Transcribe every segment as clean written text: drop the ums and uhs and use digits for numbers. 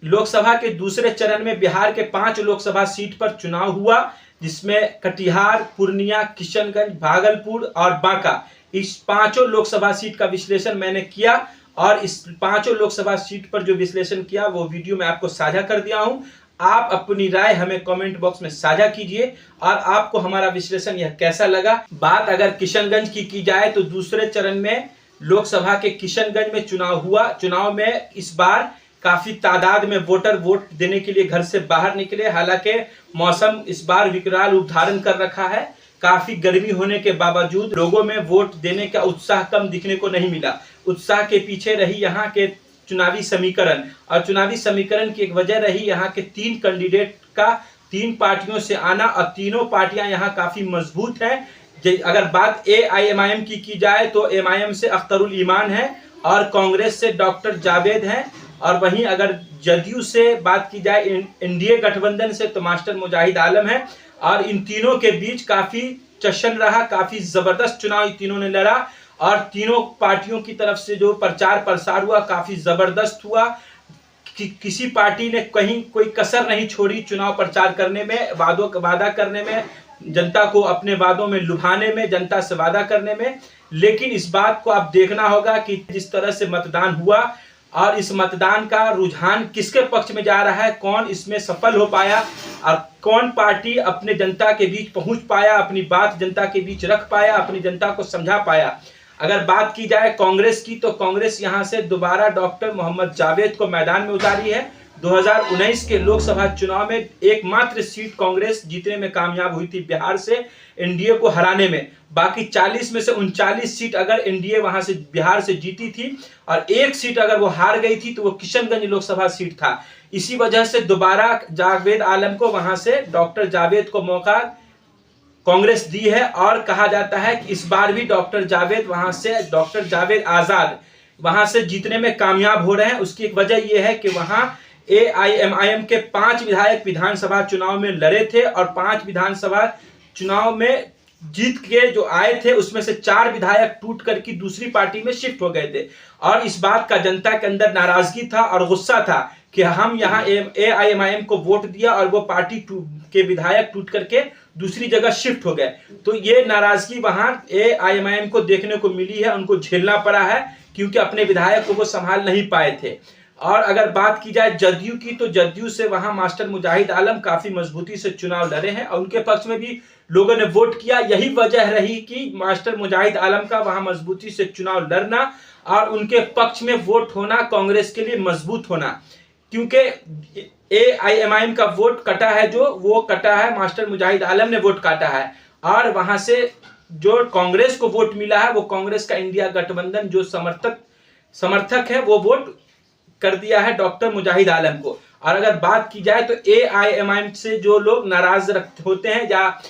लोकसभा के दूसरे चरण में बिहार के 5 लोकसभा सीट पर चुनाव हुआ, जिसमें कटिहार, पूर्णिया, किशनगंज, भागलपुर और बांका, इस 5 लोकसभा सीट का विश्लेषण मैंने किया और इस 5 लोकसभा सीट पर जो विश्लेषण किया वो वीडियो मैं आपको साझा कर दिया हूं। आप अपनी राय हमें कमेंट बॉक्स में साझा कीजिए और आपको हमारा विश्लेषण यह कैसा लगा। बात अगर किशनगंज की जाए तो दूसरे चरण में लोकसभा के किशनगंज में चुनाव हुआ। चुनाव में इस बार काफी तादाद में वोटर वोट देने के लिए घर से बाहर निकले। हालांकि मौसम इस बार विकराल रूप धारण कर रखा है। काफी गर्मी होने के बावजूद लोगों में वोट देने का उत्साह कम दिखने को नहीं मिला। उत्साह के पीछे रही यहाँ के चुनावी समीकरण, और चुनावी समीकरण की एक वजह रही यहाँ के 3 कैंडिडेट का 3 पार्टियों से आना, और तीनों पार्टियां यहाँ काफी मजबूत हैं। अगर बात AIMIM की जाए तो MIM से अख्तरुल ईमान है और कांग्रेस से डॉक्टर जावेद हैं, और वहीं अगर जदयू से बात की जाए NDA गठबंधन से तो मास्टर मुजाहिद आलम है। और इन तीनों के बीच काफी जश्न रहा, काफी जबरदस्त चुनाव तीनों ने लड़ा और तीनों पार्टियों की तरफ से जो प्रचार प्रसार हुआ काफी जबरदस्त हुआ। किसी पार्टी ने कहीं कोई कसर नहीं छोड़ी चुनाव प्रचार करने में, वादा करने में, जनता को अपने वादों में लुभाने में, जनता से वादा करने में। लेकिन इस बात को आप देखना होगा कि जिस तरह से मतदान हुआ और इस मतदान का रुझान किसके पक्ष में जा रहा है, कौन इसमें सफल हो पाया और कौन पार्टी अपने जनता के बीच पहुंच पाया, अपनी बात जनता के बीच रख पाया, अपनी जनता को समझा पाया। अगर बात की जाए कांग्रेस की तो कांग्रेस यहां से दोबारा डॉक्टर मोहम्मद जावेद को मैदान में उतारी है। 2019 के लोकसभा चुनाव में एकमात्र सीट कांग्रेस जीतने में कामयाब हुई थी बिहार से NDA को हराने में। बाकी 40 में से 39 सीट अगर NDA वहां से बिहार से जीती थी और एक सीट अगर वो हार गई थी तो वो किशनगंज लोकसभा सीट था। इसी वजह से दोबारा जावेद आलम को वहां से डॉक्टर जावेद को मौका कांग्रेस दी है और कहा जाता है कि इस बार भी डॉक्टर जावेद आजाद वहां से जीतने में कामयाब हो रहे हैं। उसकी एक वजह यह है कि वहां AIMIM के 5 विधायक विधानसभा चुनाव में लड़े थे और 5 विधानसभा चुनाव में जीत के जो आए थे उसमें से 4 विधायक टूट करके दूसरी पार्टी में शिफ्ट हो गए थे। और इस बात का जनता के अंदर नाराजगी था और गुस्सा था कि हम यहाँ AIMIM को वोट दिया और वो पार्टी के विधायक टूट करके दूसरी जगह शिफ्ट हो गए। तो ये नाराजगी वहां AIMIM को देखने को मिली है, उनको झेलना पड़ा है क्योंकि अपने विधायक को वो संभाल नहीं पाए थे। और अगर बात की जाए जदयू की तो जदयू से वहां मास्टर मुजाहिद आलम काफी मजबूती से चुनाव लड़े हैं और उनके पक्ष में भी लोगों ने वोट किया। यही वजह रही कि मास्टर मुजाहिद आलम का वहां मजबूती से चुनाव लड़ना और उनके पक्ष में वोट होना कांग्रेस के लिए मजबूत होना, क्योंकि AIMIM का वोट कटा है, जो वो कटा है मास्टर मुजाहिद आलम ने वोट काटा है और वहां से जो कांग्रेस को वोट मिला है वो कांग्रेस का इंडिया गठबंधन जो समर्थक है वो वोट कर दिया है डॉक्टर मुजाहिद आलम को। और अगर बात की जाए तो AIMIM से जो लोग नाराज होते हैं, या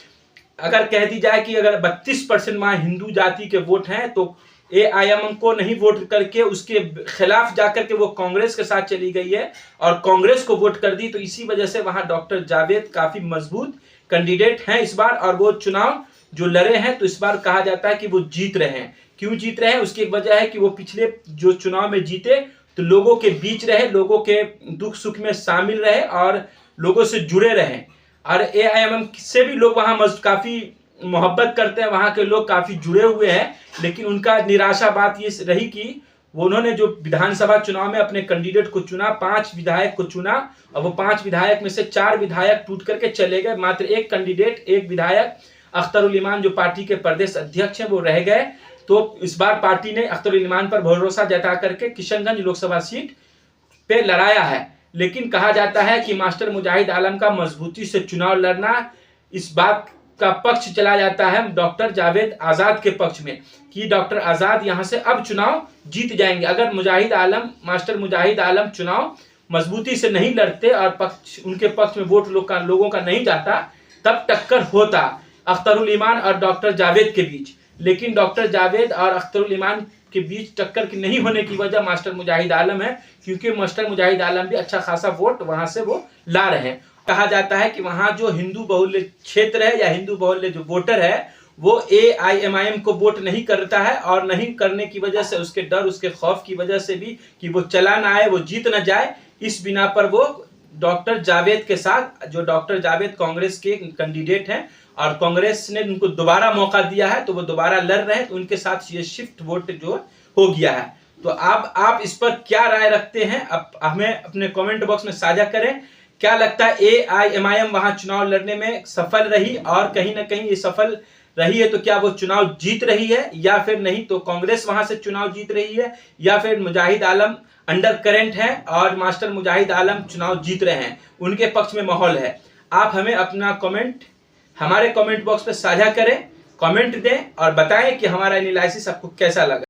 अगर कह दी जाए कि अगर 32% वहां हिंदू जाति के वोट हैं तो AIMIM को नहीं वोट करके उसके खिलाफ जाकर के वो कांग्रेस के साथ चली गई है और कांग्रेस को वोट कर दी। तो इसी वजह से वहां डॉक्टर जावेद काफी मजबूत कैंडिडेट हैं इस बार और वो चुनाव जो लड़े हैं तो इस बार कहा जाता है कि वो जीत रहे हैं। क्यों जीत रहे हैं उसकी एक वजह है कि वो पिछले जो चुनाव में जीते तो लोगों के बीच रहे, लोगों के दुख सुख में शामिल रहे और लोगों से जुड़े रहे। और AIMIM से भी लोग वहां काफी मोहब्बत करते हैं, वहां के लोग काफी जुड़े हुए हैं। लेकिन उनका निराशा बात ये रही कि उन्होंने जो विधानसभा चुनाव में अपने कैंडिडेट को चुना, 5 विधायक को चुना और वो 5 विधायक में से 4 विधायक टूट करके चले गए। मात्र एक कैंडिडेट, एक विधायक अख्तरुल ईमान जो पार्टी के प्रदेश अध्यक्ष हैं वो रह गए। तो इस बार पार्टी ने अख्तरुल ईमान पर भरोसा जता करके किशनगंज लोकसभा सीट पे लड़ाया है। लेकिन कहा जाता है कि मास्टर मुजाहिद आलम का मजबूती से चुनाव लड़ना, इस बात का पक्ष चला जाता है डॉक्टर जावेद आजाद के पक्ष में कि डॉक्टर आजाद यहां से अब चुनाव जीत जाएंगे। अगर मास्टर मुजाहिद आलम चुनाव मजबूती से नहीं लड़ते और उनके पक्ष में वोट लोगों का नहीं जाता तब टक्कर होता अख्तरुल ईमान और डॉक्टर जावेद के बीच। लेकिन डॉक्टर जावेद और अख्तरुल ईमान के बीच टक्कर की नहीं होने की वजह मास्टर मुजाहिद आलम है, क्योंकि मास्टर मुजाहिद आलम भी अच्छा खासा वोट वहां से वो ला रहे हैं। कहा जाता है कि वहां जो हिंदू बहुल्य क्षेत्र है या हिंदू बहुल्य जो वोटर है वो AIMIM को वोट नहीं करता है और नहीं करने की वजह से उसके डर, उसके खौफ की वजह से भी कि वो चला ना आए, वो जीत ना जाए, इस बिना पर वो डॉक्टर जावेद के साथ, जो डॉक्टर जावेद कांग्रेस के कैंडिडेट हैं और कांग्रेस ने उनको दोबारा मौका दिया है, तो वो दोबारा लड़ रहे हैं, तो उनके साथ ये शिफ्ट वोट जो हो गया है। तो अब आप इस पर क्या राय रखते हैं, अब हमें अपने कमेंट बॉक्स में साझा करें। क्या लगता है AIMIM वहां चुनाव लड़ने में सफल रही, और कहीं ना कहीं ये सफल रही है तो क्या वो चुनाव जीत रही है, या फिर नहीं तो कांग्रेस वहां से चुनाव जीत रही है, या फिर मुजाहिद आलम अंडर करेंट है और मास्टर मुजाहिद आलम चुनाव जीत रहे हैं, उनके पक्ष में माहौल है। आप हमें अपना कमेंट हमारे कमेंट बॉक्स पे साझा करें, कमेंट दें और बताएं कि हमारा एनालिसिस आपको कैसा लगा।